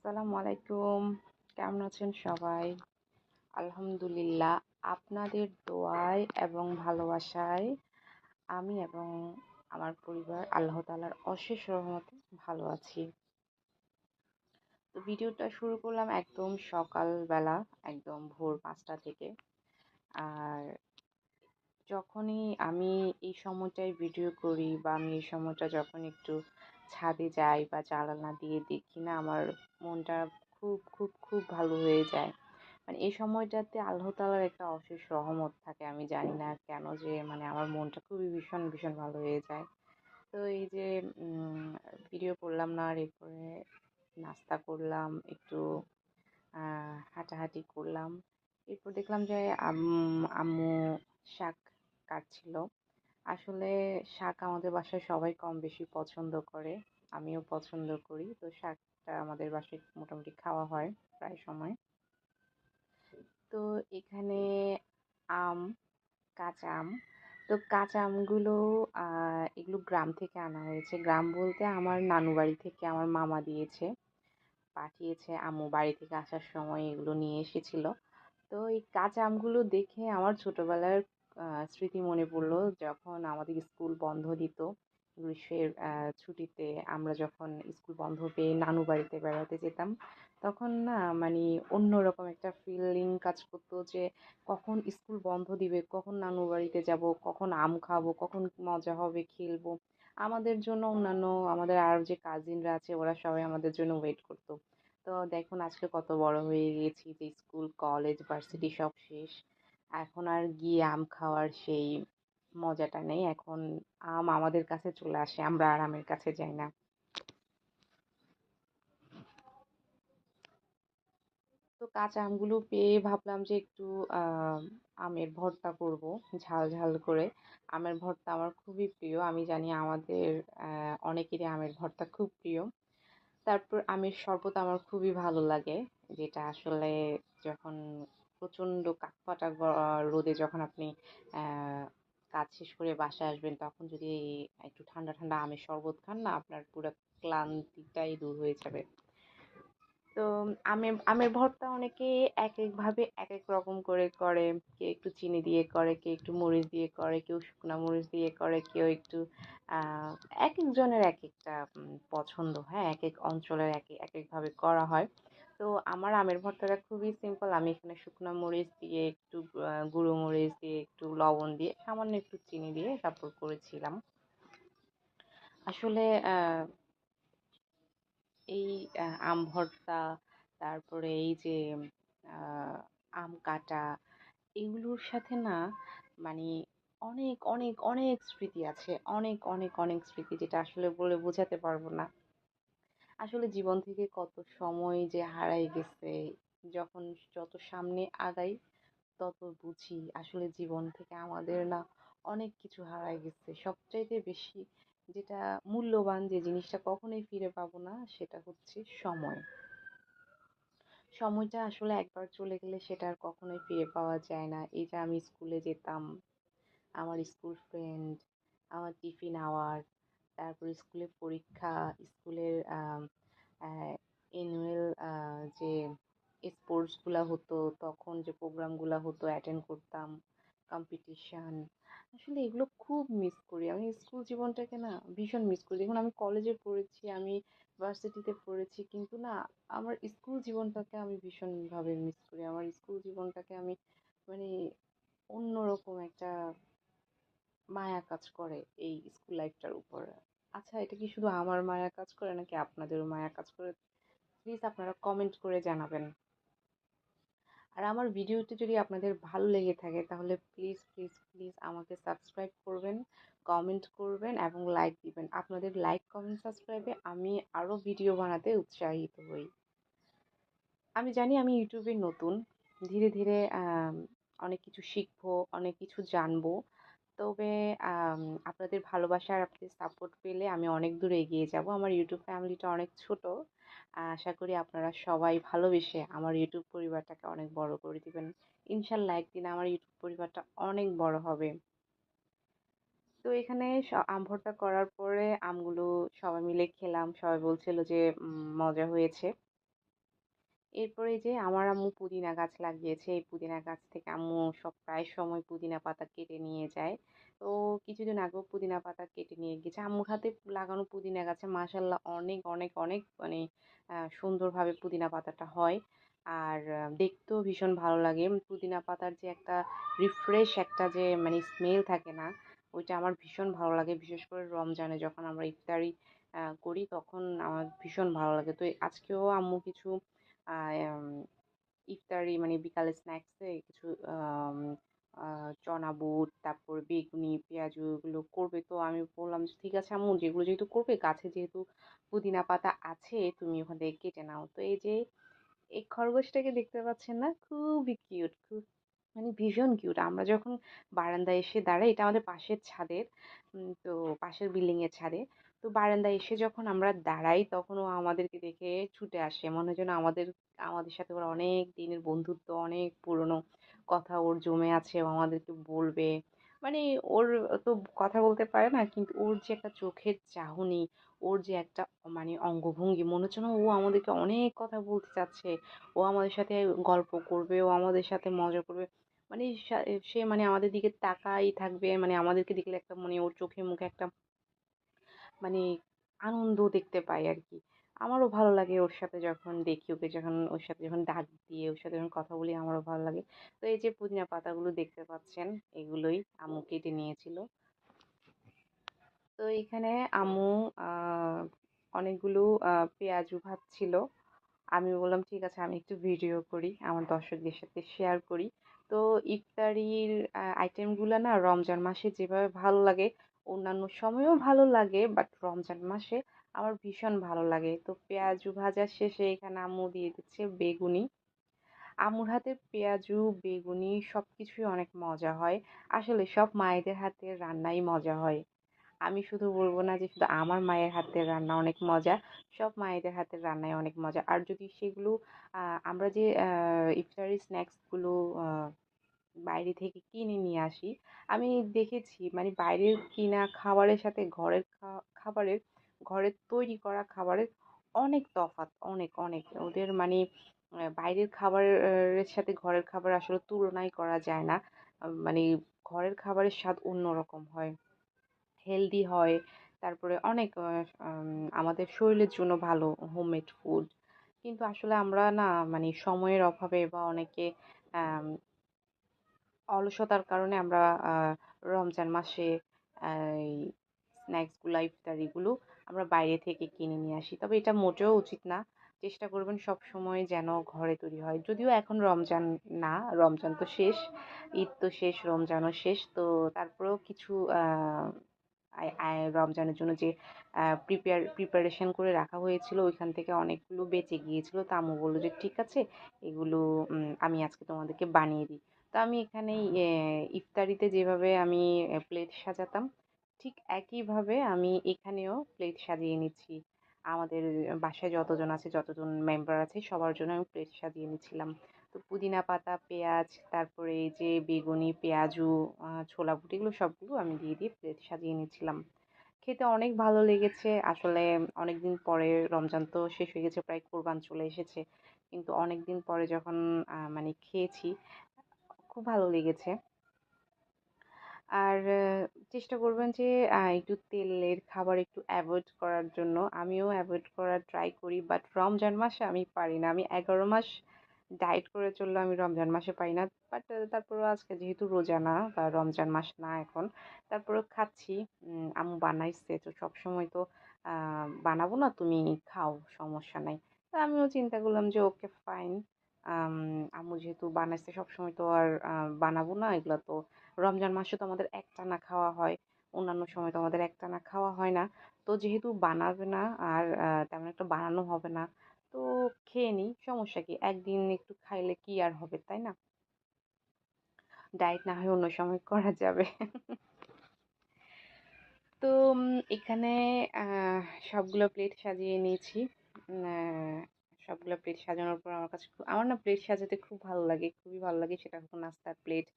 আসসালামু আলাইকুম। কেমন আছেন সবাই? আলহামদুলিল্লাহ, আপনাদের দোয়ায় এবং ভালোবাসায় আমি এবং আমার পরিবার আল্লাহ তাআলার অশেষ রহমতে ভালো আছি। তো ভিডিওটা শুরু করলাম একদম সকালবেলা, একদম ভোর ৫টা থেকে। আর যখনই আমি এই সময়টায় ভিডিও করি বা আমি এই সময়টা যখন একটু ছাদে যাই বা জানালা দিয়ে দেখি না, আমার মনটা খুব খুব খুব ভালো হয়ে যায়। মানে এই সময়টাতে আল্লাহ তাআলার একটা অশেষ রহমত থাকে। আমি জানি না কেন যে আমার মনটা খুবই ভীষণ ভীষণ ভালো হয়ে যায়। তো এই যে ভিডিও করলাম না, আর এরপরে নাস্তা করলাম, একটু হাঁটাহাঁটি করলাম। এরপর দেখলাম যে আম্মু শাক কাটছিল। আসলে শাক আমাদের বাসায় সবাই কম বেশি পছন্দ করে। আমিও পছন্দ করি। তো শাকটা আমাদের বাসায় মোটামুটি খাওয়া হয় প্রায় সময়। তো এখানে আম, কাঁচা আম। তো কাঁচা আমগুলো এগুলো গ্রাম থেকে আনা হয়েছে। গ্রাম বলতে আমার নানু বাড়ি থেকে আমার মামা দিয়েছে, পাঠিয়েছে। আম্মু বাড়ি থেকে আসার সময় এগুলো নিয়ে এসেছিল। তো এই কাঁচা আমগুলো দেখে আমার ছোটবেলার স্মৃতি মনে পড়লো, যখন আমাদের স্কুল বন্ধ দিত গ্রীষ্মের ছুটিতে। আমরা যখন স্কুল বন্ধ পেয়ে নানু বাড়িতে বেড়াতে যেতাম, তখন না অন্যরকম একটা ফিলিং কাজ করতো যে কখন স্কুল বন্ধ দিবে, কখন নানু বাড়িতে যাব, কখন আম খাবো, কখন মজা হবে, খেলবো। আমাদের জন্য অন্যান্য আমাদের আর যে কাজিনরা আছে ওরা সবাই আমাদের জন্য ওয়েট করতো। তো দেখুন আজকে কত বড় হয়ে গেছি, যে স্কুল কলেজ ভার্সিটি সব শেষ। এখন আর গিয়ে আম খাওয়ার সেই মজাটা নেই। এখন আম আমাদের কাছে চলে আসে, আমরা আর আমের কাছে যাই না। তো কাঁচা আমগুলো পেয়ে ভাবলাম যে একটু আহ আমের ভর্তা করব, ঝাল ঝাল করে। আমের ভর্তা আমার খুবই প্রিয়। আমি জানি আমাদের অনেকেরই আমের ভর্তা খুব প্রিয়। তারপর আমের শরবত আমার খুবই ভালো লাগে, যেটা আসলে যখন প্রচণ্ড কাকফাটা রোদে যখন আপনি কাজ শেষ করে বাসায় আসবেন, তখন যদি একটু ঠান্ডা ঠান্ডা আমের শরবত খান না, আপনার পুরো ক্লান্তিটাই দূর হয়ে যাবে। তো আমের আমের ভর্তা অনেকে এক একভাবে এক এক রকম করে করে। কেউ একটু চিনি দিয়ে করে, কেউ একটু মরিচ দিয়ে করে, কেউ শুকনো মরিচ দিয়ে করে, কেউ একটু আহ এক একজনের এক একটা পছন্দ। হ্যাঁ, এক এক অঞ্চলের এক একভাবে করা হয়। তো আমার আমের ভর্তাটা খুবই সিম্পল। আমি এখানে শুকনো মরিচ দিয়ে, একটু গুঁড়ো মরিচ দিয়ে, একটু লবণ দিয়ে, সামান্য একটু চিনি দিয়ে তারপর করেছিলাম। আসলে এই আম ভর্তা, তারপরে এই যে আহ, আম কাটা, এগুলোর সাথে না মানে অনেক অনেক অনেক স্মৃতি আছে, অনেক অনেক অনেক স্মৃতি, যেটা আসলে বলে বোঝাতে পারবো না। আসলে জীবন থেকে কত সময় যে হারাই গেছে। যখন যত সামনে আগাই তত বুঝি আসলে জীবন থেকে আমাদের না অনেক কিছু হারাই গেছে। সবচাইতে বেশি যেটা মূল্যবান, যে জিনিসটা কখনোই ফিরে পাবো না, সেটা হচ্ছে সময়। সময়টা আসলে একবার চলে গেলে সেটা আর কখনোই ফিরে পাওয়া যায় না। এই যে আমি স্কুলে যেতাম, আমার স্কুল ফ্রেন্ড, আমার টিফিন আওয়ার, তারপর স্কুলের পরীক্ষা, স্কুলের অ্যানুয়াল যে স্পোর্টসগুলো হতো, তখন যে প্রোগ্রামগুলো হতো অ্যাটেন্ড করতাম, কম্পিটিশন। আসলে এগুলো খুব মিস করি। আমি স্কুল জীবনটাকে না ভীষণ মিস করি। দেখুন আমি কলেজে পড়েছি, আমি ভার্সিটিতে পড়েছি, কিন্তু না আমার স্কুল জীবনটাকে আমি ভীষণভাবে মিস করি। আমার স্কুল জীবনটাকে আমি মানে অন্যরকম একটা মায়া কাজ করে এই স্কুল লাইফটার উপর। আচ্ছা, এটা কি শুধু আমার মায়া কাজ করে নাকি আপনাদেরও মায়া কাজ করে? প্লিজ আপনারা কমেন্ট করে জানাবেন। আর আমার ভিডিওটি যদি আপনাদের ভালো লেগে থাকে তাহলে প্লিজ প্লিজ প্লিজ আমাকে সাবস্ক্রাইব করবেন, কমেন্ট করবেন এবং লাইক দিবেন। আপনাদের লাইক, কমেন্ট, সাবস্ক্রাইবে আমি আরও ভিডিও বানাতে উৎসাহিত হই। আমি জানি আমি ইউটিউবে নতুন, ধীরে ধীরে অনেক কিছু শিখবো, অনেক কিছু জানবো। তবে আপনাদের ভালোবাসা আর আপনাদের সাপোর্ট পেলে আমি অনেক দূর এগিয়ে যাব। আমার ইউটিউব ফ্যামিলিটা অনেক ছোট। আশা করি আপনারা সবাই ভালোবেসে আমার ইউটিউব পরিবারটাকে অনেক বড় করে দিবেন। ইনশাল্লাহ একদিন আমার ইউটিউব পরিবারটা অনেক বড় হবে। তো এখানে আম ভর্তা করার পরে আমগুলো সবাই মিলে খেলাম। সবাই বলছিল যে মজা হয়েছে। এরপরে যে আমার আম্মু পুদিনা গাছ লাগিয়েছে, এই পুদিনা গাছ থেকে আম্মু প্রায় সময় পুদিনা পাতা কেটে নিয়ে যায়। তো কিছুদিন আগেও পুদিনা পাতা কেটে নিয়ে গেছে। আম্মুর হাতে লাগানো পুদিনা গাছে মাশাআল্লাহ অনেক অনেক অনেক মানে সুন্দরভাবে পুদিনা পাতাটা হয়। আর দেখতেও ভীষণ ভালো লাগে। পুদিনা পাতার যে একটা রিফ্রেশ একটা যে মানে স্মেল থাকে না, ওইটা আমার ভীষণ ভালো লাগে। বিশেষ করে রমজানে যখন আমরা ইফতারি করি তখন আমার ভীষণ ভালো লাগে। তো আজকেও আম্মু কিছু আম ইফতারি মানে বিকালে স্ন্যাক্সে কিছু আম আ চনা বুট, তারপর বেগুনি, পেঁয়াজু এগুলো করবে। তো আমি বললাম যে, "ঠিক আছে আম্মু যেগুলো যেহেতু করবে, গাছে যেহেতু পুদিনা পাতা আছে তুমি ওখান থেকে কেটে নাও।" তো এই যে এই খরগোশটাকে দেখতে পাচ্ছেন না? খুবই কিউট। মানে ভীষণ কিউট। আমরা যখন বারান্দায় এসে দাঁড়াই, এটা আমাদের পাশের ছাদের। তো পাশের বিল্ডিং এর ছাদে। তো বারান্দায় এসে যখন আমরা দাঁড়াই, তখন ও আমাদেরকে দেখে ছুটে আসে। মনে হয় যেন আমাদের আমাদের সাথে ওর অনেক দিনের বন্ধুত্ব, অনেক পুরনো কথা ওর জমে আছে। ও আমাদেরকে বলবে। মানে ওর তো কথা বলতে পারে না, কিন্তু ওর যে একটা চোখের চাহনি, ওর যে একটা মানে অঙ্গভঙ্গি, মনে হচ্ছে না ও আমাদেরকে অনেক কথা বলতে চাচ্ছে। ও আমাদের সাথে গল্প করবে, ও আমাদের সাথে মজা করবে। মানে সে মানে আমাদের দিকে তাকাই থাকবে, মানে আমাদেরকে দেখলে একটা মানে ওর চোখে মুখে একটা মানে আনন্দ দেখতে পাই আর কি। আমারও ভালো লাগে ওর সাথে যখন দেখি ওকে, যখন ওর সাথে যখন ডাক দিয়ে ওর সাথে যখন কথা বলি আমারও ভালো লাগে। তো এই যে পুদিনা পাতাগুলো দেখতে পাচ্ছেন, এগুলোই আম্মু কেটে নিয়েছিল। তো এখানে আম্মু অনেকগুলো পেঁয়াজু ভাজছিল। আমি বললাম ঠিক আছে আমি একটু ভিডিও করি, আমার দর্শকদের সাথে শেয়ার করি। তো ইফতারির আইটেমগুলো না রমজান মাসে যেভাবে ভালো লাগে, অন্যান্য সময়েও ভালো লাগে, বাট রমজান মাসে আমার ভীষণ ভালো লাগে। তো পেঁয়াজু ভাজা শেষে এখানে আম্মু দিয়ে দিচ্ছে বেগুনি। আম্মুর হাতের পেঁয়াজু, বেগুনি সবকিছুই অনেক মজা হয়। আসলে সব মায়েদের হাতের রান্নাই মজা হয়। আমি শুধু বলবো না যে শুধু আমার মায়ের হাতের রান্না অনেক মজা, সব মায়েদের হাতের রান্নাই অনেক মজা। আর যদি সেগুলো আমরা যে ইফতারি স্ন্যাক্সগুলো বাইরে থেকে কিনে নিয়ে আসি, আমি দেখেছি মানে বাইরের কিনা খাবারের সাথে ঘরের খাবারের, ঘরের তৈরি করা খাবারের অনেক তফাৎ, অনেক অনেক ওদের মানে বাইরের খাবারের সাথে ঘরের খাবার আসলে তুলনাই করা যায় না। মানে ঘরের খাবারের স্বাদ অন্যরকম হয়, হেলদি হয়। তারপরে অনেক আমাদের শরীরের জন্য ভালো হোমমেড ফুড। কিন্তু আসলে আমরা না মানে সময়ের অভাবে বা অনেকে আম অলসতার কারণে আমরা রমজান মাসে এই স্ন্যাক্সগুলা, ইফতারিগুলো আমরা বাইরে থেকে কিনে নিয়ে আসি। তবে এটা মোটেও উচিত না। চেষ্টা করবেন সবসময় যেন ঘরে তৈরি হয়। যদিও এখন রমজান না, রমজান তো শেষ, ঈদ তো শেষ, রমজানও শেষ। তো তারপরেও কিছু রমজানের জন্য যে প্রিপারেশন করে রাখা হয়েছিল ওইখান থেকে অনেকগুলো বেঁচে গিয়েছিল। তো আম্মু বলল যে ঠিক আছে এগুলো আমি আজকে তোমাদেরকে বানিয়ে দিই। তো আমি এখানে ইফতারিতে যেভাবে আমি প্লেট সাজাতাম, ঠিক একইভাবে আমি এখানেও প্লেট সাজিয়ে নিচ্ছি। আমাদের বাসায় যতজন আছে, যতজন মেম্বার আছে সবার জন্য আমি প্লেট সাজিয়ে নিচ্ছিলাম। তো পুদিনা পাতা, পেঁয়াজ, তারপরে এই যে বেগুনি, পেঁয়াজু, ছোলা বুট এগুলো সবগুলো আমি দিয়ে দিয়ে প্লেট সাজিয়ে নিচ্ছিলাম। খেতে অনেক ভালো লেগেছে। আসলে অনেকদিন পরে, রমজান তো শেষ হয়ে গেছে, প্রায় কোরবান চলে এসেছে। কিন্তু অনেকদিন পরে যখন মানে খেয়েছি, খুব ভালো লেগেছে। আর চেষ্টা করবেন যে একটু তেলের খাবার একটু অ্যাভয়েড করার জন্য। আমিও অ্যাভয়েড করার ট্রাই করি, বাট রমজান মাসে আমি পারি না। আমি ১১ মাস ডায়েট করে চললেও আমি রমজান মাসে পারি না। বাট তারপরেও আজকে যেহেতু রোজা না বা রমজান মাস না এখন, তারপরেও খাচ্ছি। আম্মু বানাইছে তো সবসময় তো বানাবো না, তুমি খাও, সমস্যা নাই। তো আমিও চিন্তা করলাম যে ওকে ফাইন। আম আম্মু যেহেতু বানাইছে সবসময় তো আর বানাবো না, এগুলা তো রমজান মাসে তো আমাদের একটানা খাওয়া হয়, অন্যান্য সময় তো আমাদের একটানা খাওয়া হয় না। তো যেহেতু বানাবে না আর তেমন একটা বানানো হবে না, তো খেয়ে নিই, সমস্যা কি, একদিন একটু খাইলে কি আর হবে, তাই না? ডায়েট না হয় অন্য সময় করা যাবে। তো এখানে আহ, সবগুলো প্লেট সাজিয়ে নিয়েছি। সবগুলো প্লেট সাজানোর পর আমার কাছে আমার না প্লেট সাজাতে খুব ভালো লাগে, খুবই ভালো লাগে। সেটা হোক নাস্তার প্লেট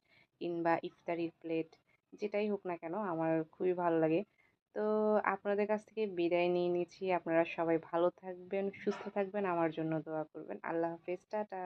কিংবা ইফতারির প্লেট, যেটাই হোক না কেন আমার খুবই ভালো লাগে। তো আপনাদের কাছ থেকে বিদায় নিয়ে নিচ্ছি। আপনারা সবাই ভালো থাকবেন, সুস্থ থাকবেন, আমার জন্য দোয়া করবেন। আল্লাহ হাফেজ, টাটা।